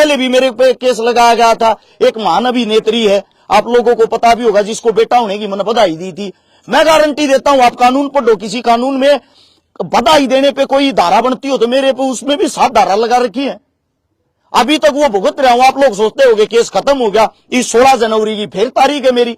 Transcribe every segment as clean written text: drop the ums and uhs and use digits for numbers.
पहले भी मेरे पे केस लगाया गया था। एक महान अभिनेत्री है, आप लोगों को पता भी होगा, जिसको बेटा होने की मैंने बधाई दी थी। मैं गारंटी देता हूं, आप कानून पढ़ो, किसी कानून में बधाई देने पे कोई धारा बनती हो तो मेरे पे उसमें भी 7 धारा लगा रखी है। अभी तक वो भुगत रहा हूं। आप लोग सोचते होंगे केस खत्म हो गया। इस 16 जनवरी की फिर तारीख है मेरी।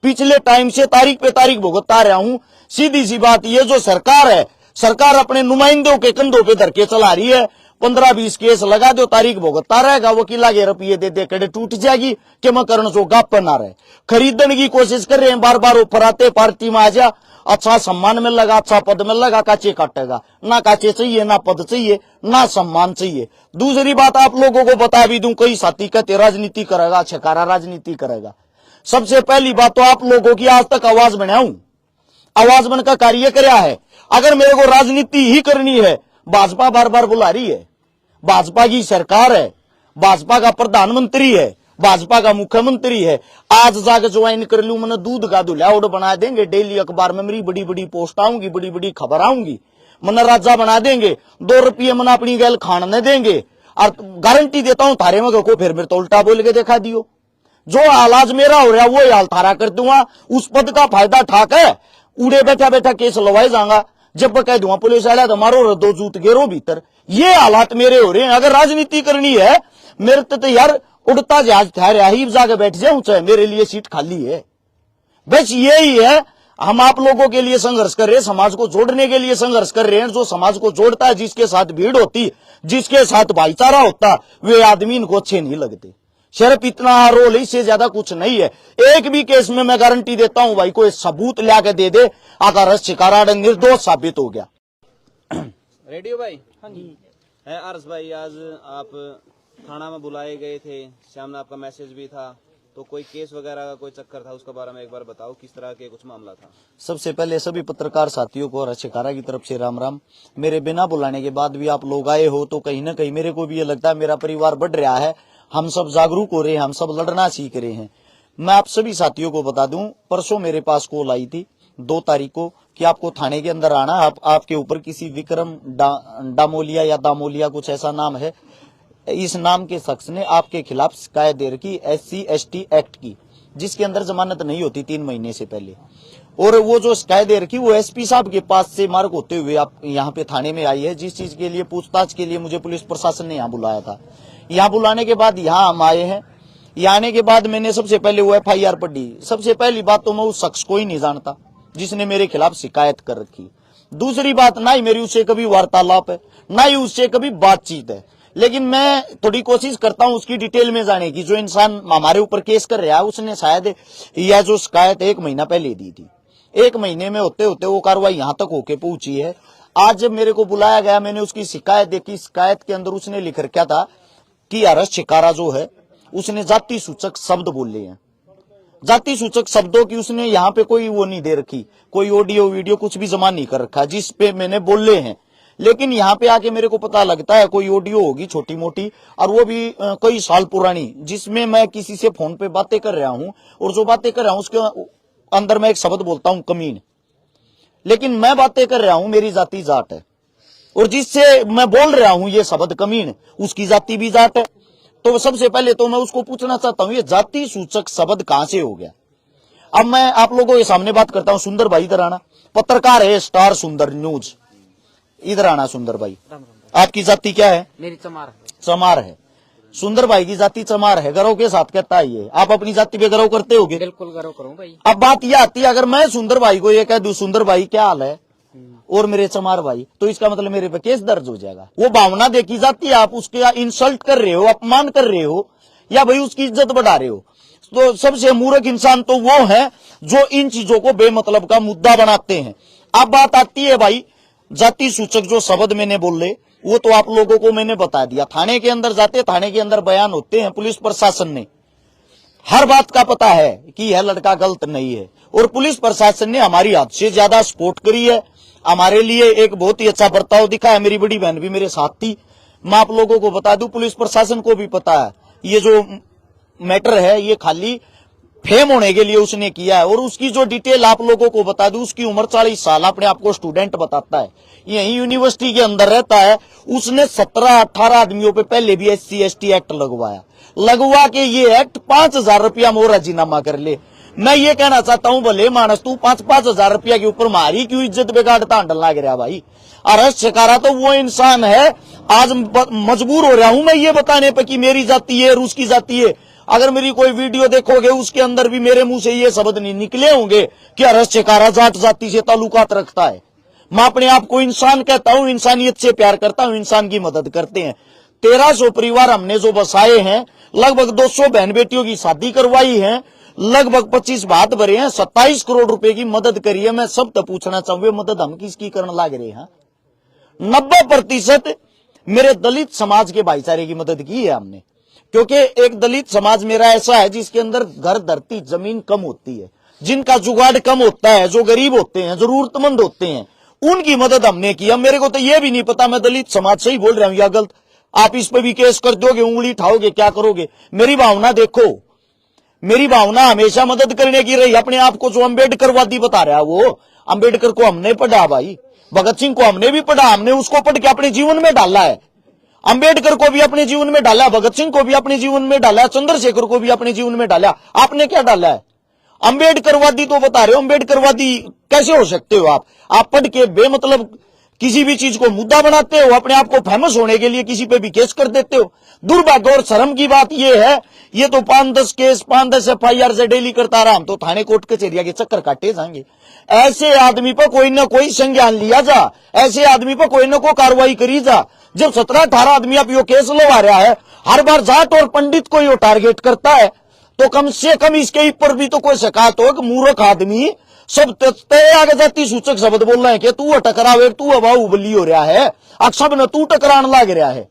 पिछले टाइम से तारीख पे तारीख भुगतता रहा हूं। सीधी सी बात, ये जो सरकार है, सरकार अपने नुमाइंदों के कंधों पे धर के चला रही है। 15-20 केस लगा दो, तारीख भुगतता रहेगा। वकीला के रुपये दे दे कड़े टूट जाएगी कि मैं करण सो गाप पर ना रहे। खरीदने की कोशिश कर रहे हैं, बार बार ऑफर आते, पार्टी में आ जा, अच्छा सम्मान मिल लगा, अच्छा पद मिल लगा, काचे काटेगा। ना काचे चाहिए, ना पद चाहिए, ना सम्मान चाहिए। दूसरी बात आप लोगों को बता भी दूं, कई साथी कहते राजनीति करेगा, छकारा राजनीति करेगा। सबसे पहली बात तो आप लोगों की आज तक आवाज बनाऊं, आवाज बनकर कार्य कराया है। अगर मेरे को राजनीति ही करनी है, भाजपा बार बार बुला रही है, भाजपा की सरकार है, भाजपा का प्रधानमंत्री है, भाजपा का मुख्यमंत्री है। आज जाकर ज्वाइन कर लूं, मैंने दूध का दुल्हाउड़ बना देंगे, डेली अखबार में मेरी बड़ी बड़ी पोस्ट आऊंगी, बड़ी बड़ी खबर आऊंगी, मैंने राजा बना देंगे, 2 रुपये मैंने अपनी गैल खाने देंगे। और गारंटी देता हूं थारे में को फिर मेरे तो उल्टा बोल के दिखा दियो। जो हालाज मेरा हो रहा वो हाल थारा कर दूंगा। उस पद का फायदा ठाक है, उड़े बैठा बैठा केस लवाए जाऊंगा। जब कह दूंगा पुलिस वाला तो मारो, 2 जूत गेरो भीतर। ये हालात मेरे हो रहे हैं। अगर राजनीति करनी है, मेरे तो यार उड़ता जहाज ठहरा ही जाके बैठ जाऊं, चाहे मेरे लिए सीट खाली है। बस यही है, हम आप लोगों के लिए संघर्ष कर रहे हैं, समाज को जोड़ने के लिए संघर्ष कर रहे हैं। जो समाज को जोड़ता है, जिसके साथ भीड़ होती, जिसके साथ भाईचारा होता, वे आदमी इनको अच्छे नहीं लगते। सिर्फ इतना रोल, इससे ज्यादा कुछ नहीं है। एक भी केस में मैं गारंटी देता हूं भाई, कोई सबूत लाके दे दे, अगर शिकारा निर्दोष साबित हो गया। रेडियो भाई, हाँ जी, है अर्ज भाई, आज आप थाना में बुलाए गए थे, सामने आपका मैसेज भी था, तो कोई केस वगैरह का कोई चक्कर था, उसके बारे में एक बार बताओ, किस तरह के कुछ मामला था। सबसे पहले सभी पत्रकार साथियों को और शिकारा की तरफ से राम राम। मेरे बिना बुलाने के बाद भी आप लोग आए हो, तो कहीं ना कहीं मेरे को भी ये लगता है मेरा परिवार बढ़ रहा है, हम सब जागरूक हो रहे हैं, हम सब लड़ना सीख रहे हैं। मैं आप सभी साथियों को बता दूं, परसों मेरे पास कॉल आई थी 2 तारीख को कि आपको थाने के अंदर आना, आपके ऊपर किसी विक्रम डामोलिया या दामोलिया कुछ ऐसा नाम है, इस नाम के शख्स ने आपके खिलाफ शिकायत दे रखी SC/ST एक्ट की, जिसके अंदर जमानत नहीं होती 3 महीने से पहले। और वो जो शिकायत दे रखी वो SP साहब के पास से मार्ग होते हुए आप यहाँ पे थाने में आई है, जिस चीज के लिए पूछताछ के लिए मुझे पुलिस प्रशासन ने यहाँ बुलाया था। यहाँ बुलाने के बाद यहाँ हम आए हैं। यहाँ आने के बाद मैंने सबसे पहले वो FIR पढ़ी। सबसे पहली बात तो मैं उस शख्स को ही नहीं जानता जिसने मेरे खिलाफ शिकायत कर रखी। दूसरी बात, ना ही मेरी उससे कभी वार्तालाप है, ना ही उससे कभी बातचीत है। लेकिन मैं थोड़ी कोशिश करता हूं उसकी डिटेल में जाने की। जो इंसान हमारे ऊपर केस कर रहा है, उसने शायद यह जो शिकायत 1 महीना पहले दी थी, 1 महीने में होते होते वो कार्रवाई यहां तक होके पहुंची है। आज जब मेरे को बुलाया गया, मैंने उसकी शिकायत देखी। शिकायत के अंदर उसने लिख रखा था कि अरस शिकारा जो है, उसने जाति सूचक शब्द बोले हैं। जाति सूचक शब्दों की उसने यहाँ पे कोई वो नहीं दे रखी, कोई ऑडियो वीडियो कुछ भी जमा नहीं कर रखा जिस पे मैंने बोले हैं। लेकिन यहाँ पे आके मेरे को पता लगता है कोई ऑडियो होगी छोटी मोटी, और वो भी कई साल पुरानी, जिसमें मैं किसी से फोन पे बातें कर रहा हूँ, और जो बातें कर रहा हूँ उसके अंदर मैं एक शब्द बोलता हूँ कमीन। लेकिन मैं बातें कर रहा हूँ, मेरी जाति जाट है, और जिससे मैं बोल रहा हूँ ये शब्द कमीन, उसकी जाति भी जाट है। तो सबसे पहले तो मैं उसको पूछना चाहता हूँ, ये जाति सूचक शब्द कहां से हो गया। अब मैं आप लोगों के सामने बात करता हूँ। सुंदर भाई इधर आना, पत्रकार है, स्टार सुंदर न्यूज, इधर आना। सुंदर भाई, आपकी जाति क्या है? मेरी चमार है। चमार है। सुंदर भाई की जाति चमार है, गर्व के साथ कहता है ये। आप अपनी जाति पे गर्व करते होगे? बिल्कुल गर्व करूं भाई। अब बात यह आती है, अगर मैं सुंदर भाई को ये कह दूं सुंदर भाई क्या हाल है, और मेरे चमार भाई, तो इसका मतलब मेरे पे केस दर्ज हो जाएगा। वो भावना देखी जाती है, आप उसके इंसल्ट कर रहे हो, अपमान कर रहे हो, या भाई उसकी इज्जत बढ़ा रहे हो। तो सबसे मूर्ख इंसान तो वो है जो इन चीजों को बेमतलब का मुद्दा बनाते हैं। अब बात आती है भाई, जाति सूचक जो शब्द मैंने बोले वो तो आप लोगों को मैंने बता दिया। थाने के अंदर जाते, थाने के अंदर बयान होते हैं, पुलिस प्रशासन ने हर बात का पता है कि यह लड़का गलत नहीं है, और पुलिस प्रशासन ने हमारी हद से ज्यादा सपोर्ट करी है, हमारे लिए एक बहुत ही अच्छा बर्ताव दिखा है। मेरी बड़ी बहन भी मेरे साथ थी। मैं आप लोगों को बता दूं, पुलिस प्रशासन को भी पता है ये जो मैटर है ये खाली फेम होने के लिए उसने किया है। और उसकी जो डिटेल आप लोगों को बता दूं, उसकी उम्र 40 साल, अपने आप को स्टूडेंट बताता है, यही यूनिवर्सिटी के अंदर रहता है। उसने 17-18 आदमियों पे पहले भी SC/ST एक्ट लगवा के ये एक्ट 5,000 रुपया मोर राजीनामा कर ले। मैं ये कहना चाहता हूं, भले मानस तू 5,000 रुपया के ऊपर मारी क्यों इज्जत बिगाड़ता हंडल लाग रहा भाई। अरश शिकारा तो वो इंसान है, आज मजबूर हो रहा हूं मैं ये बताने पे कि मेरी जाति है, रूस की जाति है। अगर मेरी कोई वीडियो देखोगे उसके अंदर भी मेरे मुंह से ये शब्द नहीं निकले होंगे कि अरश शिकारा जाट जाति से ताल्लुकात रखता है। मैं अपने आप को इंसान कहता हूं, इंसानियत से प्यार करता हूं, इंसान की मदद करते हैं। 1300 परिवार हमने जो बसाए हैं, लगभग 200 बहन बेटियों की शादी करवाई है, लगभग 25 भात भरे हैं, 27 करोड़ रुपए की मदद करी है। मैं सब तो पूछना चाहूंगा, मदद हम किसकी करने लग रहे हैं? 90% मेरे दलित समाज के भाईचारे की मदद की है हमने, क्योंकि एक दलित समाज मेरा ऐसा है जिसके अंदर घर, धरती, जमीन कम होती है, जिनका जुगाड़ कम होता है, जो गरीब होते हैं, जरूरतमंद होते हैं, उनकी मदद हमने की। मेरे को तो यह भी नहीं पता मैं दलित समाज से ही बोल रहा हूं या गलत। आप इस पे भी केस कर दोगे, उंगली उठाओगे, क्या करोगे? मेरी भावना देखो, मेरी भावना हमेशा मदद करने की रही। अपने आप को जो अम्बेडकरवादी बता रहा है, वो अम्बेडकर को हमने पढ़ा भाई, भगत सिंह को हमने भी पढ़ा, हमने उसको पढ़ के अपने जीवन में डाला है। अम्बेडकर को भी अपने जीवन में डाला, भगत सिंह को भी अपने जीवन में डाला, चंद्रशेखर को भी अपने जीवन में डाला। आपने क्या डाला है? अम्बेडकरवादी तो बता रहे हो, अम्बेडकरवादी कैसे हो सकते हो आप? आप पढ़ के बेमतलब किसी भी चीज को मुद्दा बनाते हो, अपने आप को फेमस होने के लिए किसी पे भी केस कर देते हो। दुर्भाग्य और शर्म की बात यह है, ये तो 5-10 केस, 5-10 FIR से डेली करता रहा, हम तो थाने कोर्ट कचहरिया के चक्कर काटे जाएंगे। ऐसे आदमी पर कोई ना कोई संज्ञान लिया जा, ऐसे आदमी पर कोई ना कोई कार्रवाई करी जा। जब 17-18 आदमी अब यो केस लगा रहा है, हर बार जाट और पंडित को यो टारगेट करता है, तो कम से कम इसके ऊपर भी तो कोई शिकायत हो कि मूर्ख आदमी सब तय आगे जाती सूचक शब्द बोल रहे हैं कि तू टकरावे, तू अबाऊ बली हो रहा है, अक्सर न तू टकराने लग रहा है।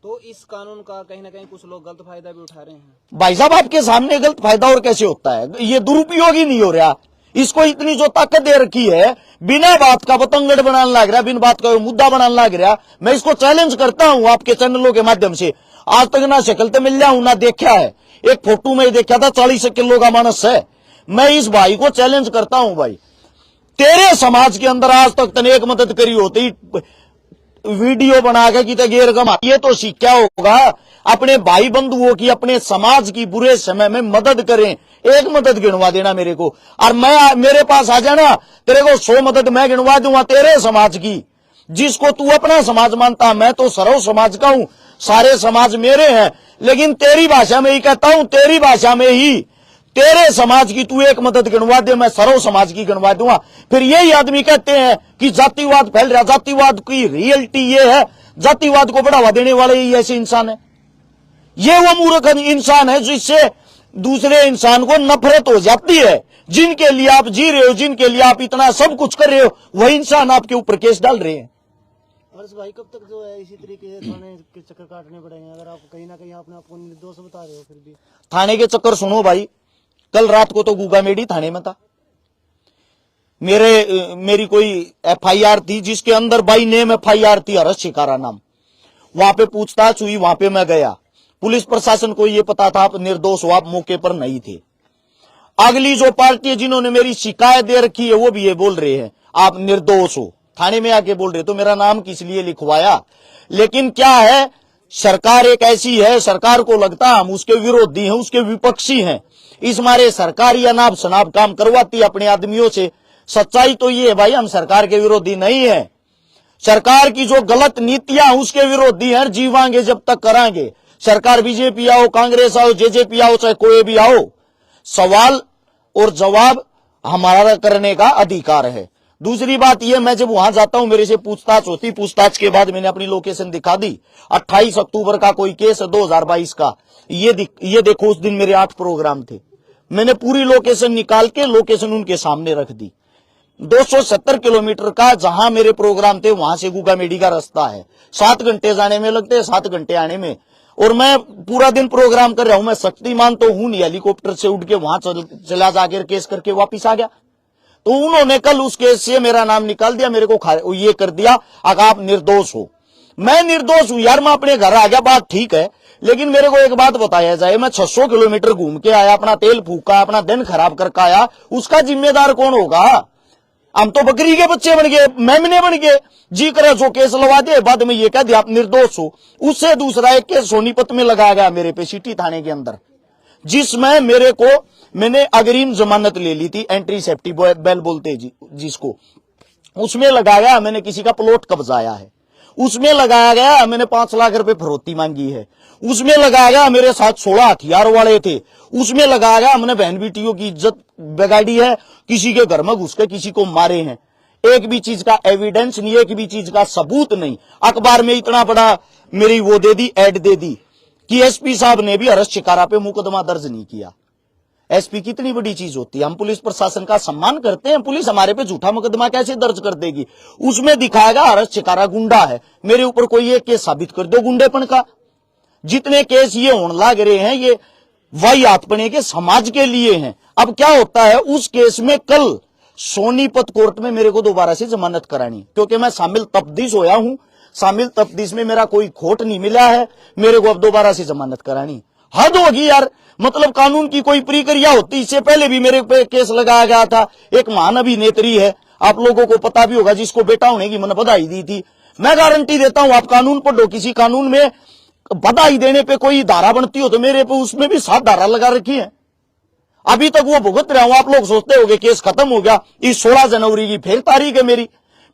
तो इस कानून का कहीं ना कहीं कुछ लोग गलत फायदा भी उठा रहे हैं। भाई साहब, आपके सामने गलत फायदा और कैसे होता है? ये दुरुपयोग ही नहीं हो रहा। इसको इतनी जो ताकत दे रखी है, बिना बात का बतंगड़ बनाने लग रहा, बिना बात का मुद्दा बनाने लग रहा। मैं इसको चैलेंज करता हूं आपके चैनलों के माध्यम से। आज तक ना शक्ल तो मिल हूं ना देखा है, एक फोटो में देखा था 40 किलो का मानस है। मैं इस भाई को चैलेंज करता हूं, भाई तेरे समाज के अंदर आज तक तने एक मदद करी होती, वीडियो बना के कि गेर कमा, ये तो सीखा होगा अपने भाई बंधुओं की, अपने समाज की बुरे समय में मदद करें। एक मदद गिनवा देना मेरे को, और मैं मेरे पास आ जाना, तेरे को 100 मदद मैं गिनवा दूंगा तेरे समाज की, जिसको तू अपना समाज मानता। मैं तो सर्व समाज का हूं, सारे समाज मेरे हैं, लेकिन तेरी भाषा में ही कहता हूं, तेरी भाषा में ही तेरे समाज की तू एक मदद गिनवा दे, मैं सर्व समाज की गिनवा दूंगा। फिर यही आदमी कहते हैं कि जातिवाद फैल रहा। जातिवाद की रियलिटी ये है, जातिवाद को बढ़ावा देने वाले ही ऐसे इंसान है। ये वो मूर्ख इंसान है जिससे दूसरे इंसान को नफरत हो जाती है। जिनके लिए आप जी रहे हो, जिनके लिए आप इतना सब कुछ कर रहे हो, वही इंसान आपके ऊपर केस डाल रहे हैं। हर्ष भाई, कब तक जो है इसी तरीके से थाने के चक्कर काटने पड़ेंगे? अगर आप कहीं ना कहीं आपने आपको निर्दोष बता रहे हो, फिर भी थाने के चक्कर सुनो भाई, कल रात को तो गूगा मेडी थाने में था। मेरी कोई FIR थी जिसके अंदर बाई नेम FIR थी, हर्ष शिकारा नाम। वहां पे पूछताछ हुई, वहां पे मैं गया। पुलिस प्रशासन को यह पता था आप निर्दोष हो, आप मौके पर नहीं थे। अगली जो पार्टी है जिन्होंने मेरी शिकायत दे रखी है, वो भी ये बोल रहे हैं आप निर्दोष हो, थाने में आके बोल रहे। तो मेरा नाम किस लिए लिखवाया? लेकिन क्या है, सरकार एक ऐसी है, सरकार को लगता हम उसके विरोधी हैं, उसके विपक्षी हैं, इस मारे सरकार या नाब शनाब काम करवाती अपने आदमियों से। सच्चाई तो ये है भाई, हम सरकार के विरोधी नहीं है, सरकार की जो गलत नीतियां उसके विरोधी हैं। जीवांगे जब तक करांगे, सरकार बीजेपी आओ, कांग्रेस आओ, जेजेपी आओ, चाहे कोई भी आओ, सवाल और जवाब हमारा करने का अधिकार है। दूसरी बात यह, मैं जब वहां जाता हूं मेरे से पूछताछ होती, पूछताछ के बाद मैंने अपनी लोकेशन दिखा दी। 28 अक्टूबर का कोई केस है 2022 का, ये देखो उस दिन मेरे 8 प्रोग्राम थे। मैंने पूरी लोकेशन निकाल के लोकेशन उनके सामने रख दी। 270 किलोमीटर का जहां मेरे प्रोग्राम थे वहां से गूगा मेडी का रास्ता है, 7 घंटे जाने में लगते हैं, 7 घंटे आने में। और मैं पूरा दिन प्रोग्राम कर रहा हूं। मैं शक्तिमान तो हूं नहीं, हेलीकॉप्टर से उड़ के वहां चला जाकर केस करके वापिस आ गया। तो उन्होंने कल उस केस से मेरा नाम निकाल दिया, मेरे को ये कर दिया अगर आप निर्दोष हो। मैं निर्दोष हूं यार, मैं अपने घर आ गया, बात ठीक है। लेकिन मेरे को एक बात बताया जाए, मैं 600 किलोमीटर घूम के आया, अपना तेल फूका, अपना दिन खराब करके आया, उसका जिम्मेदार कौन होगा? हम तो बकरी के बच्चे बन गए, मेमने बन गए। जी करे जो केस लगा दे, बाद में ये कह दिया आप निर्दोष हो। उससे दूसरा एक केस सोनीपत में लगाया गया मेरे पे, सिटी थाने के अंदर, जिसमें मैंने अग्रिम जमानत ले ली थी, एंट्री सेफ्टी बेल बोलते जिसको। उसमें लगाया मैंने किसी का प्लॉट कब्जाया है, उसमें लगाया गया मैंने 5 लाख रुपए फरोती मांगी है, उसमें लगाया गया मेरे साथ 16 हथियार वाले थे, उसमें लगाया गया हमने बहन बेटियों की इज्जत बिगाड़ी है, किसी के घर में घुस के किसी को मारे हैं। एक भी चीज का एविडेंस नहीं, एक भी चीज का सबूत नहीं। अखबार में इतना बड़ा मेरी वो दे दी, एड दे दी कि एसपी साहब ने भी हर्ष शिकारा पे मुकदमा दर्ज नहीं किया। एसपी कितनी बड़ी चीज होती है, हम पुलिस प्रशासन का सम्मान करते हैं, पुलिस हमारे पे झूठा मुकदमा कैसे दर्ज कर देगी? उसमें दिखाएगा हर्ष शिकारा गुंडा है, मेरे ऊपर कोई एक केस साबित कर दो गुंडेपन का। जितने केस ये होने लग रहे हैं ये वाहियातपने के समाज के लिए हैं। अब क्या होता है, उस केस में कल सोनीपत कोर्ट में मेरे को दोबारा से जमानत करानी, क्योंकि मैं शामिल तफ्तीश होया हूं, शामिल तफ्तीश में मेरा कोई खोट नहीं मिला है, मेरे को अब दोबारा से जमानत करानी। हद होगी यार, मतलब कानून की कोई प्रक्रिया होती। इससे पहले भी मेरे पे केस लगाया गया था, एक महान अभिनेत्री है, आप लोगों को पता भी होगा, जिसको बेटा होने की मैंने बधाई दी थी। मैं गारंटी देता हूं, आप कानून पढ़ो, किसी कानून में बधाई देने पे कोई धारा बनती हो तो मेरे पे उसमें भी 7 धारा लगा रखी है। अभी तक वो भुगत रहा हूं। आप लोग सोचते होंगे केस खत्म हो गया, इस 16 जनवरी की फिर तारीख है मेरी,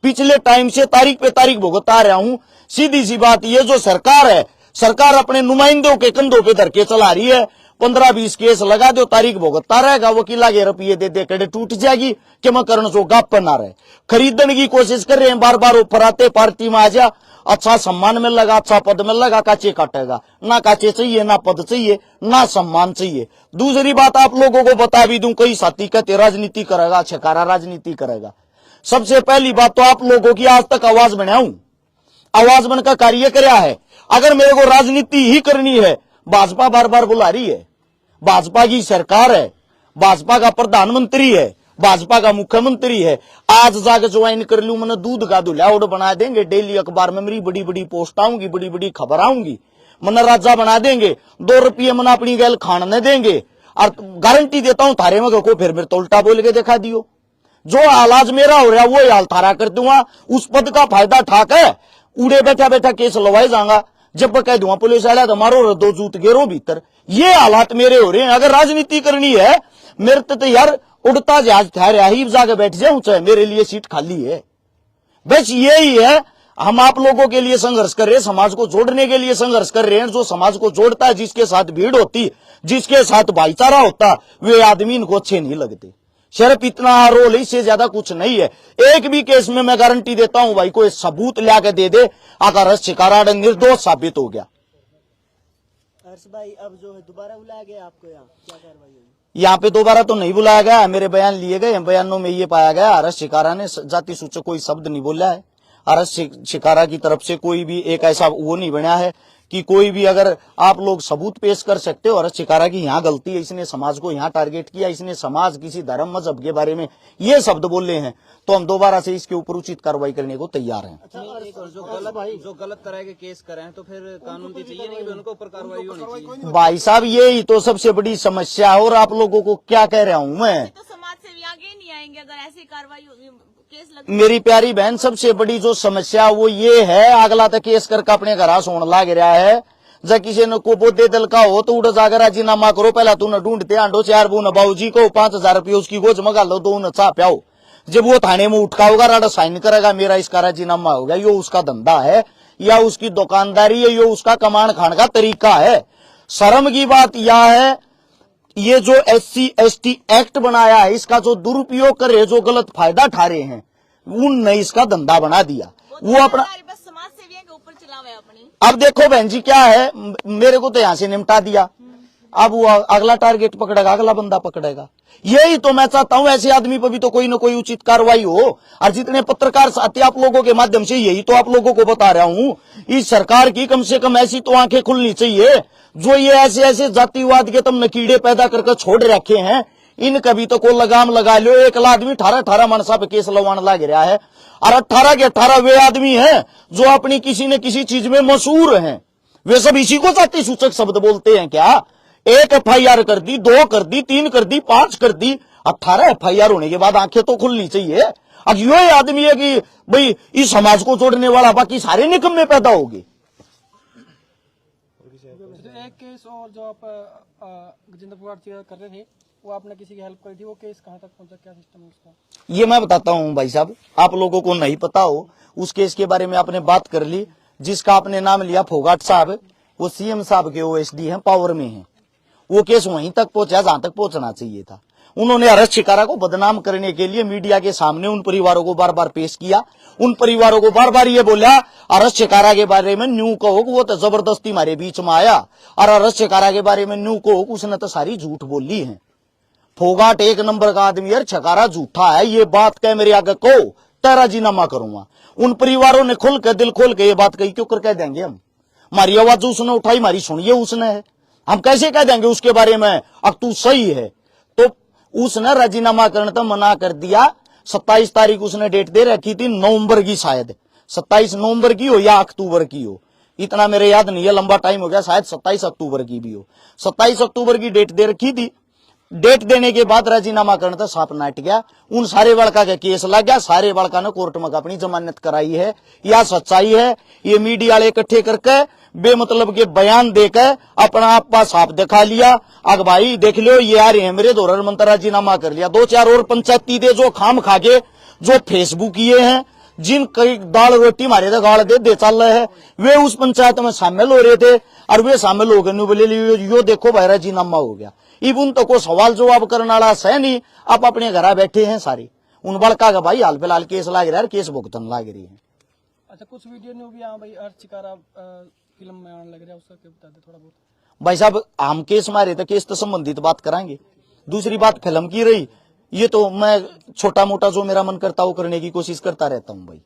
पिछले टाइम से तारीख पे तारीख भुगता रहा हूं। सीधी सी बात, ये जो सरकार है, सरकार अपने नुमाइंदों के कंधों पे धर के चला रही है। 15-20 केस लगा दो, तारीख भुगतता रहेगा, वकीला के रुपये दे दे कड़े टूट जाएगी कि मैं करण सो गाप पर ना रहे। खरीदने की कोशिश कर रहे हैं, बार बार ऑफर आते, पार्टी में आ जा, अच्छा सम्मान मिल लगा, अच्छा पद मिल लगा, काचे काटेगा। ना काचे चाहिए, ना पद चाहिए, ना सम्मान चाहिए। दूसरी बात आप लोगों को बता भी दूं, कई साथी कहते राजनीति करेगा, छिकारा राजनीति करेगा। सबसे पहली बात तो आप लोगों की आज तक आवाज बनाऊं, आवाज बनकर कार्य कराया है। अगर मेरे को राजनीति ही करनी है, भाजपा बार बार बुला रही है, भाजपा की सरकार है, भाजपा का प्रधानमंत्री है, भाजपा का मुख्यमंत्री है। आज जाकर ज्वाइन कर लूं, मैंने दूध का दुल्हाउड़ बना देंगे, डेली अखबार में मेरी बड़ी बड़ी पोस्ट आऊंगी, बड़ी बड़ी खबर आऊंगी, मैंने राजा बना देंगे, 2 रुपये मैंने अपनी गैल खाने देंगे। और गारंटी देता हूं थारे में को फिर मेरे तो उल्टा बोल के दिखा दियो। जो हालाज मेरा हो रहा है वो हाल थारा कर दूंगा, उस पद का फायदा ठाकर उड़े बैठा बैठा केस लवाए जाऊंगा। जब कह दूंगा पुलिस वाला तो मारो, 2 जूत गेरो भीतर। ये हालात मेरे हो रहे हैं। अगर राजनीति करनी है, मेरे तो यार उड़ता जहाज ठहरा ही जाके बैठ जाऊं, चाहे मेरे लिए सीट खाली है। बस यही है, हम आप लोगों के लिए संघर्ष कर रहे हैं, समाज को जोड़ने के लिए संघर्ष कर रहे हैं। जो समाज को जोड़ता है, जिसके साथ भीड़ होती, जिसके साथ भाईचारा होता, वे आदमी इनको अच्छे नहीं लगते। सिर्फ इतना रोल, इससे ज्यादा कुछ नहीं है। एक भी केस में मैं गारंटी देता हूं भाई, कोई सबूत ला के दे दे, अगर शिकारा निर्दोष साबित हो गया। हर्ष भाई, अब जो है दोबारा बुलाया गया आपको, यहाँ क्या कार्रवाई होगी? यहाँ पे दोबारा तो नहीं बुलाया गया, मेरे बयान लिए गए, बयानों में ये पाया गया हर्ष शिकारा ने जाति सूचक कोई शब्द नहीं बोला है। हर्ष शिकारा की तरफ से कोई भी एक ऐसा वो नहीं बना है कि कोई भी, अगर आप लोग सबूत पेश कर सकते हो हर्ष शिकारा की यहाँ गलती है, इसने समाज को यहाँ टारगेट किया, इसने समाज, किसी धर्म मजहब के बारे में ये शब्द बोले हैं, तो हम दोबारा से इसके ऊपर उचित कार्रवाई करने को तैयार हैं। अच्छा, एक और जो गलत तरह के केस करें तो फिर कानून की चाहिए नहीं कि उनको ऊपर कार्रवाई होनी चाहिए। भाई साहब, यही तो सबसे बड़ी समस्या है। और आप लोगों को क्या कह रहा हूँ मैं, तो समाज से आगे नहीं आएंगे अगर ऐसी कार्रवाई केस लग। मेरी प्यारी बहन, सबसे बड़ी जो समस्या वो ये है, अगला तक केस करके अपने घर सोने लग रहा है। जब किसी ने को बोधे दल का हो तो उड़ जाकर राजीनामा करो, पहला तूने ढूंढते आंडो 4 बून बाबूजी को 5000 रुपये उसकी गोज मंगा लो, 2 उन्हें चा प्याओ। जब वो थाने में उठका होगा, राडा साइन करेगा, मेरा इसका राजीनामा होगा। यो उसका धंधा है या उसकी दुकानदारी है, यो उसका कमान खाने का तरीका है। शर्म की बात यह है, ये जो SC ST एक्ट बनाया है, इसका जो दुरुपयोग करे, जो गलत फायदा उठा रहे हैं, उनने इसका धंधा बना दिया। वो अपना बस समाज सेवियों के ऊपर चला हुआ है अपनी। अब देखो बहन जी, क्या है, मेरे को तो यहां से निपटा दिया, अब वो अगला टारगेट पकड़ेगा, अगला बंदा पकड़ेगा। यही तो मैं चाहता हूं, ऐसे आदमी पर भी तो कोई ना कोई उचित कार्रवाई हो। और जितने पत्रकार साथी आप लोगों के माध्यम से यही तो आप लोगों को बता रहा हूं, इस सरकार की कम से कम ऐसी तो आंखें खुलनी चाहिए, जो ये ऐसे ऐसे जातिवाद के तुम नकीड़े पैदा करके छोड़ रखे हैं, इन कभी तो को लगाम लगा लो। एक आदमी 18 मनसा पे केस लगवाने लग रहा है, और 18 के 18 वे आदमी हैं जो अपनी किसी न किसी चीज में मशहूर हैं। वे सब इसी को जाति सूचक शब्द बोलते हैं क्या? 1 FIR कर दी, 2 कर दी, 3 कर दी, 5 कर दी, 18 FIR होने के बाद आंखें तो खुलनी चाहिए। अब यो आदमी है कि भाई इस समाज को जोड़ने वाला, बाकी सारे निकम्मे पैदा हो गए। तो एक केस और जो आप गजेंद्र पुगाड़ कर रहे थे, वो आपने किसी की हेल्प करी थी, वो केस कहाँ तक पहुंचा, क्या सिस्टम है उसका? ये मैं बताता हूं भाई साहब, आप लोगों को नहीं पता हो उस केस के बारे में आपने बात कर ली। जिसका आपने नाम लिया फोगाट साहब, वो CM साहब के OSD हैं, पावर में हैं। वो केस वहीं तक पहुंचा जहां तक पहुंचना चाहिए था। उन्होंने हर्ष शिकारा को बदनाम करने के लिए मीडिया के सामने उन परिवारों को बार बार पेश किया। उन परिवारों को बार बार ये बोला हर्ष शिकारा के बारे में न्यू कहो वो तो जबरदस्ती हमारे बीच में आया, और हर्ष शिकारा के बारे में न्यू कहो उसने तो सारी झूठ बोली है। फोगाट 1 नंबर का आदमी है, छकारा झूठा है, ये बात कह मेरे आगे को तेरा जीनामा करूंगा। उन परिवारों ने खुल के दिल खोल के ये बात कही, क्यों कर कह देंगे हम? हमारी आवाज उसने उठाई, हमारी सुनिए उसने है, हम कैसे कह देंगे उसके बारे में अब तू सही है? तो उसने राजीनामा करने तो मना कर दिया। 27 तारीख उसने डेट दे रखी थी, नवंबर की, शायद 27 नवंबर की हो या अक्टूबर की हो, इतना मेरे याद नहीं है, लंबा टाइम हो गया, शायद 27 अक्टूबर की भी हो। 27 अक्टूबर की डेट दे रखी थी। डेट देने के बाद राजीनामा करने तो साफ नाट गया। उन सारे बड़का का केस लग गया, सारे बड़का ने कोर्ट में अपनी जमानत कराई है। या सच्चाई है? ये मीडिया वाले इकट्ठे करके बेमतलब के बयान देकर अपना आपा साफ दिखा लिया। अग भाई देख लो, ये आ रहे हैं मेरे धोरण मंत्र, राजीनामा कर लिया। 2-4 और पंचायती दे जो खाम खाके जो फेसबुक ये हैं, जिन कई दाल रोटी मारे थे गाड़ दे चल रहे हैं, वे उस पंचायत में शामिल हो रहे थे, और वे शामिल हो गए बोले यो देखो भाई राजीनामा हो गया। इब उन तो को सवाल जवाब करने वाला है नहीं, आप अपने घर बैठे हैं सारे। उन बड़का का भाई हाल फिलहाल केस लाग रहा है, केस भुगतन लाग रही है। अच्छा, कुछ वीडियो ने भी भाई हर्ष शिकारा फिल्म में आने लग रहा है, उसका क्या बता दे थोड़ा बहुत? भाई साहब हम केस मारे तो केस तो संबंधित बात कराएंगे। दूसरी बात फिल्म की रही, ये तो मैं छोटा मोटा जो मेरा मन करता वो करने की कोशिश करता रहता हूँ भाई।